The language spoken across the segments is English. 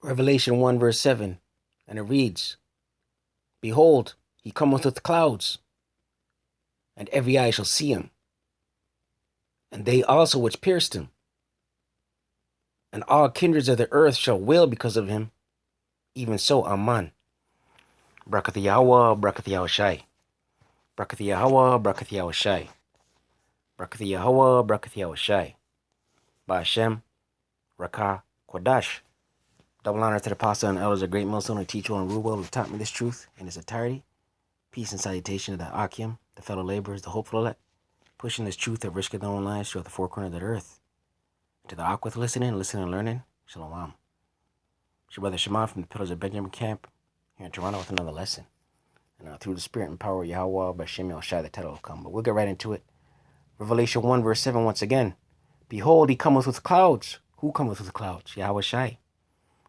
Revelation 1 verse 7, and it reads, Behold, he cometh with clouds, and every eye shall see him, and they also which pierced him, and all kindreds of the earth shall wail because of him, even so, Amen. Barakat YaHaWah, Barakat YaHaWaShi. Barakat YaHaWah, Barakat YaHaWaShi. Barakat YaHaWah, Barakat YaHaWaShi. BaHaSham, Rawcha, Qadash. Double honor to the apostle and elders of great millstone and teacher and rule well who taught me this truth in its entirety. Peace and salutation to the Akim, the fellow laborers, the hopeful elect, pushing this truth at risk of their own lives throughout the four corners of the earth. To the Akwith listening and learning, Shalom. It's your brother Shema from the Pillars of Benjamin Camp here in Toronto with another lesson. And through the spirit and power of YaHaWah, BaHaSham, YaHaWaShi, the title will come. But we'll get right into it. Revelation 1 verse 7 once again. Behold, he cometh with clouds. Who cometh with clouds? YaHaWaShi.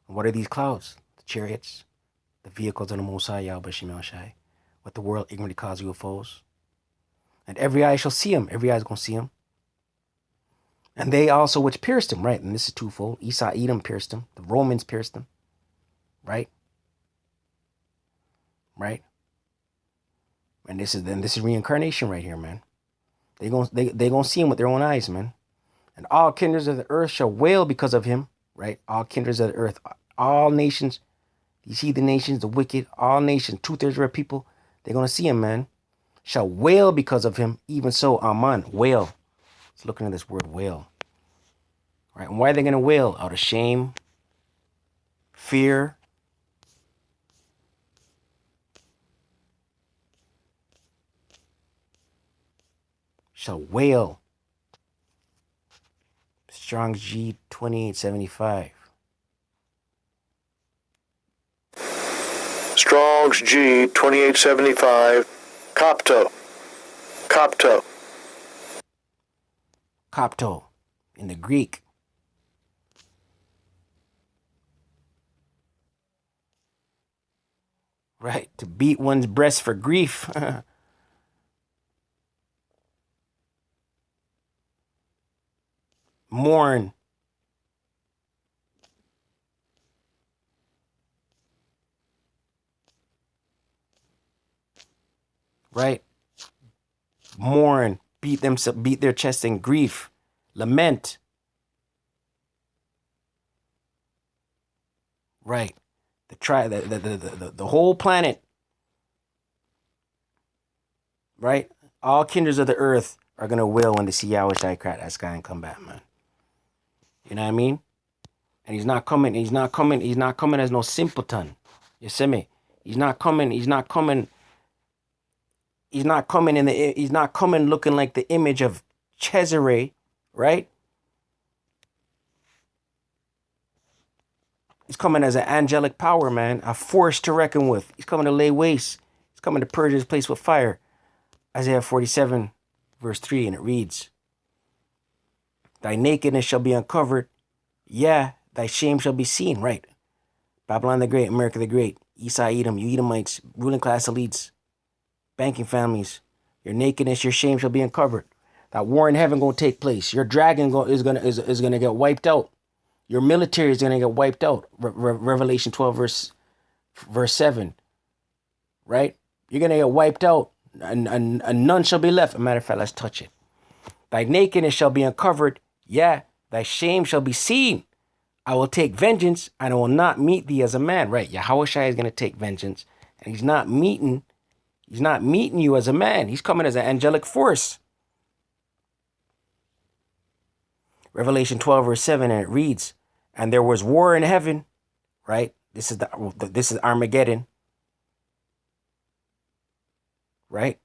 And what are these clouds? The chariots, the vehicles of the Most High, Yahweh, BaHaSham, YaHaWaShi. What the world ignorantly calls UFOs. And every eye shall see him. Every eye is going to see him. And they also which pierced him, right? And this is twofold. Esau, Edom pierced him. The Romans pierced him. Right? Right? And this is reincarnation right here, man. They gonna see him with their own eyes, man. And all kindreds of the earth shall wail because of him, right? All kindreds of the earth, all nations. You see the nations, the wicked, all nations, 2/3 of our people, they're gonna see him, man. Shall wail because of him, even so, Amen. Wail. Let's look into this word wail. Right? And why are they gonna wail? Out of shame, fear. Shall wail. Strong's G 2875. Strong's G 2875. Copto. Copto in the Greek. Right, to beat one's breast for grief. Mourn. Right? Mourn. Beat their chest in grief. Lament. Right. The whole planet. Right? All kindreds of the earth are gonna wail when they see YaHaWaShi crack that sky and come back, man. You know what I mean? And he's not coming as no simpleton. You see me? He's not coming looking like the image of Cesare, right? He's coming as an angelic power, man, a force to reckon with. He's coming to lay waste. He's coming to purge his place with fire. Isaiah 47, verse 3, and it reads, Thy nakedness shall be uncovered. Yeah, thy shame shall be seen. Right. Babylon the Great, America the Great, Esau, Edom, you Edomites, ruling class elites, banking families. Your nakedness, your shame shall be uncovered. That war in heaven gonna take place. Your dragon is gonna get wiped out. Your military is gonna get wiped out. Revelation 12 verse 7. Right? You're gonna get wiped out, and none shall be left. As a matter of fact, let's touch it. Thy nakedness shall be uncovered. Yeah, thy shame shall be seen. I will take vengeance, and I will not meet thee as a man. Right? YaHaWaShi is gonna take vengeance, and he's not meeting you as a man. He's coming as an angelic force. Revelation 12 verse 7, and it reads, and there was war in heaven, right? This is Armageddon, right?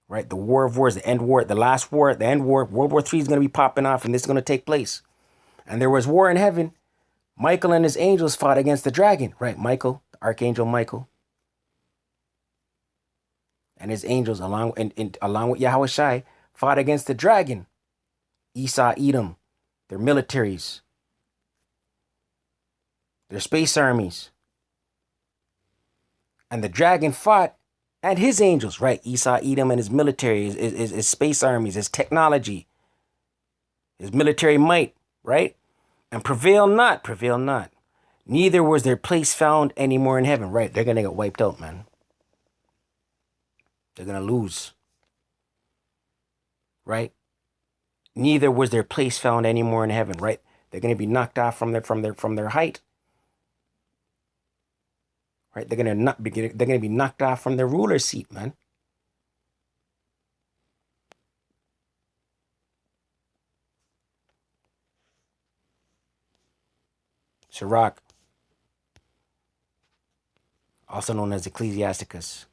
Right, the war of wars, the end war, the last war, the end war. World War III is going to be popping off, and this is going to take place. And there was war in heaven. Michael and his angels fought against the dragon, right? Michael, the archangel Michael, and his angels, along with YaHaWaShi, fought against the dragon. Esau, Edom, their militaries, their space armies. And the dragon fought and his angels, right? Esau, Edom, and his military, his space armies, his technology, his military might, right? And prevail not, prevail not. Neither was their place found anymore in heaven. Right, they're going to get wiped out, man. They're going to lose. Right? Neither was their place found anymore in heaven. Right? They're going to be knocked off from their height. Right? They're going to be knocked off from their ruler's seat, man. Sirach, also known as Ecclesiasticus,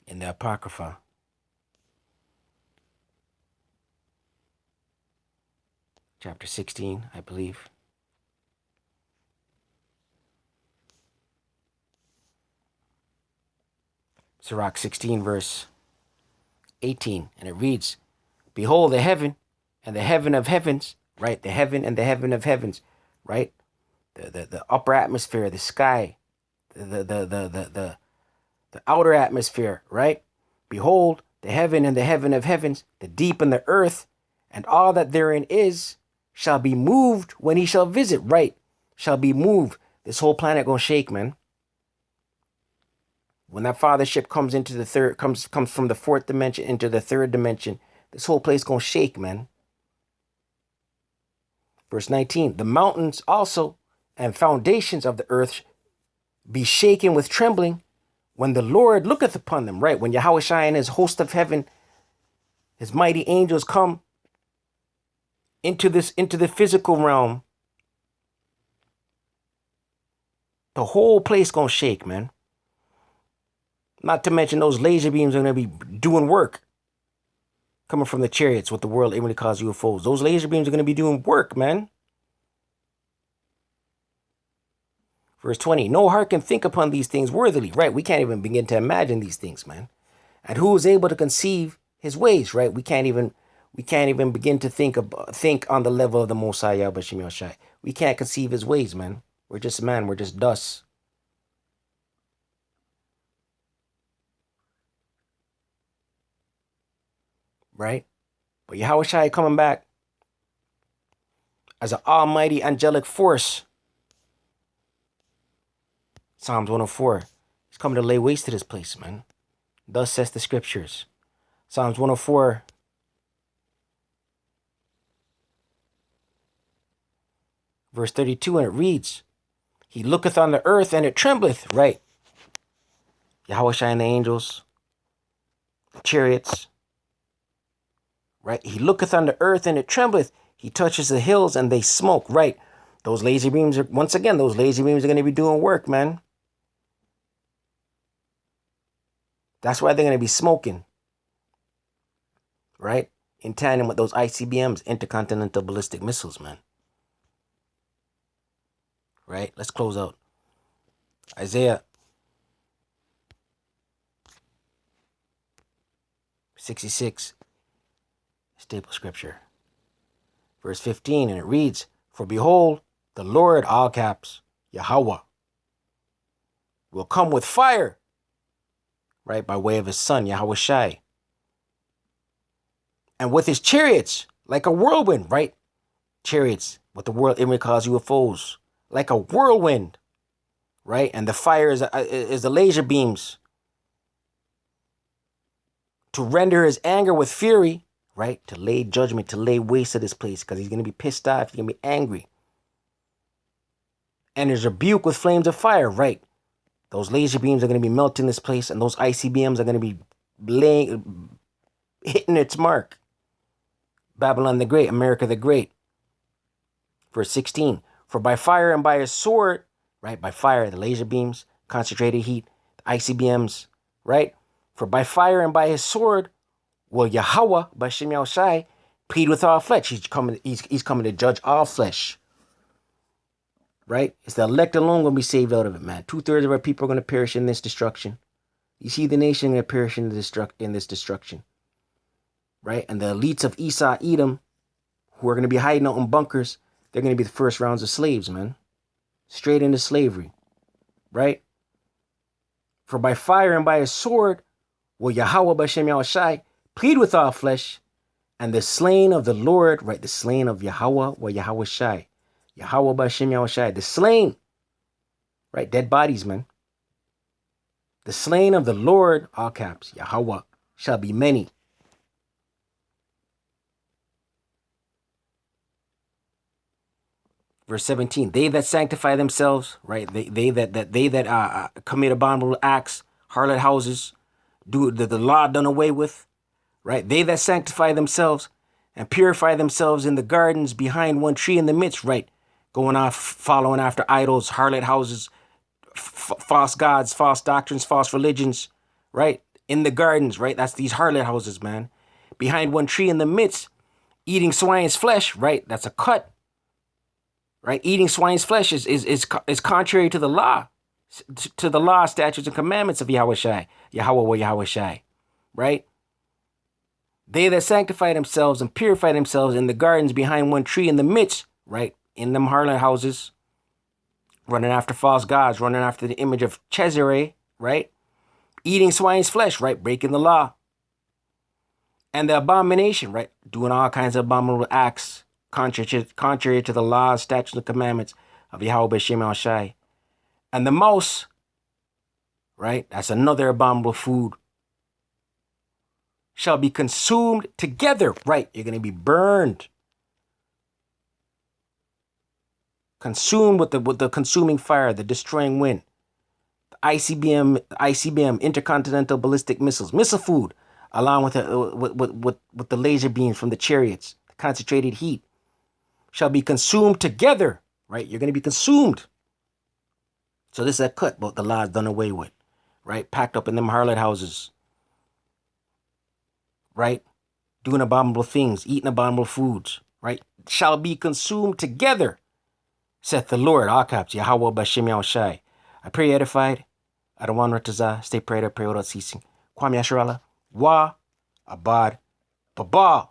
in the Apocrypha. Chapter 16, I believe. Sirach 16, verse 18, and it reads, Behold the heaven and the heaven of heavens, right? The heaven and the heaven of heavens, right? The upper atmosphere, the sky, the outer atmosphere, right? Behold the heaven and the heaven of heavens, the deep and the earth, and all that therein is, shall be moved when he shall visit, right? Shall be moved. This whole planet gonna shake, man. When that fathership comes into the third, comes from the fourth dimension into the third dimension, this whole place gonna shake, man. Verse 19, the mountains also and foundations of the earth be shaken with trembling when the Lord looketh upon them, right? When YaHaWaShi and his host of heaven, his mighty angels come into the physical realm, the whole place gonna shake, man. Not to mention those laser beams are gonna be doing work coming from the chariots, what the world inwardly calls UFOs. Those laser beams are gonna be doing work, man. Verse 20, no heart can think upon these things worthily, right? We can't even begin to imagine these things, man. And who is able to conceive his ways, right? We can't even begin to think on the level of the Most High YaHaWah. We can't conceive his ways, man. We're just man, we're just dust. Right? But YaHaWaShi coming back as an almighty angelic force. Psalms 104. He's coming to lay waste to this place, man. Thus says the scriptures. Psalms 104. Verse 32, and it reads, He looketh on the earth, and it trembleth, right? YaHaWaShi and the angels, the chariots, right? He looketh on the earth, and it trembleth. He touches the hills, and they smoke, right? Those laser beams are, once again, those laser beams are going to be doing work, man. That's why they're going to be smoking, right? In tandem with those ICBMs, intercontinental ballistic missiles, man. Right? Let's close out. Isaiah 66, staple scripture. Verse 15, and it reads, For behold, the Lord, all caps, YaHaWah, will come with fire, right, by way of his son, YaHaWaShi, and with his chariots, like a whirlwind, right? Chariots, what the world even calls UFOs, like a whirlwind, right? And the fire is the laser beams to render his anger with fury, right? To lay judgment, to lay waste to this place, because he's going to be pissed off, he's going to be angry. And his rebuke with flames of fire, right? Those laser beams are going to be melting this place, and those ICBMs are going to be hitting its mark. Babylon the Great, America the Great. Verse 16, for by fire and by a sword, right? By fire, the laser beams, concentrated heat, the ICBMs, right? For by fire and by his sword will YaHaWah, BaHaSham YaHaWaShi, plead with all flesh. He's coming to judge all flesh. Right? It's the elect alone going to be saved out of it, man. 2/3 of our people are going to perish in this destruction. You see the nation going to perish in this destruction. Right? And the elites of Esau, Edom, who are going to be hiding out in bunkers, they're going to be the first rounds of slaves, man. Straight into slavery. Right? For by fire and by a sword will YaHaWah, BaHaSham YaHaWaShi, plead with all flesh, And the slain of the Lord, right? The slain of YaHaWah or YaHaWaShi. YaHaWah BaHaSham YaHaWaShi. The slain, right? Dead bodies, man. The slain of the Lord, all caps, YaHaWah, shall be many. Verse 17, they that sanctify themselves, right? They that commit abominable acts, harlot houses, do the law done away with, right? They that sanctify themselves and purify themselves in the gardens behind one tree in the midst, right? Going off, following after idols, harlot houses, false gods, false doctrines, false religions, right? In the gardens, right? That's these harlot houses, man. Behind one tree in the midst, eating swine's flesh, right? That's a cut. Right, eating swine's flesh is contrary to the law, to the law, statutes, and commandments of YaHaWaShi, YaHaWah or YaHaWaShi, right? They that sanctify themselves and purify themselves in the gardens behind one tree in the midst, right, in them harlot houses, running after false gods, running after the image of Cesare, right? Eating swine's flesh, right, breaking the law. And the abomination, right, doing all kinds of abominable acts, contrary to the laws, statutes, and commandments of YaHaWah BaHaSham YaHaWaShi. And the mouse, right, that's another abominable food, shall be consumed together, right? You're going to be burned. Consumed with the consuming fire, the destroying wind. The ICBM, intercontinental ballistic missiles, missile food, along with the laser beams from the chariots, the concentrated heat, shall be consumed together, right? You're going to be consumed. So this is a cut, but the law is done away with, right? Packed up in them harlot houses, right? Doing abominable things, eating abominable foods, right? Shall be consumed together, saith the Lord, all caps, YaHaWah BaHaSham YaHaWaShi. I pray you edified. I don't want to stay prayed up, pray without ceasing. Kwame Yasharala, Wa, Abad, Babal.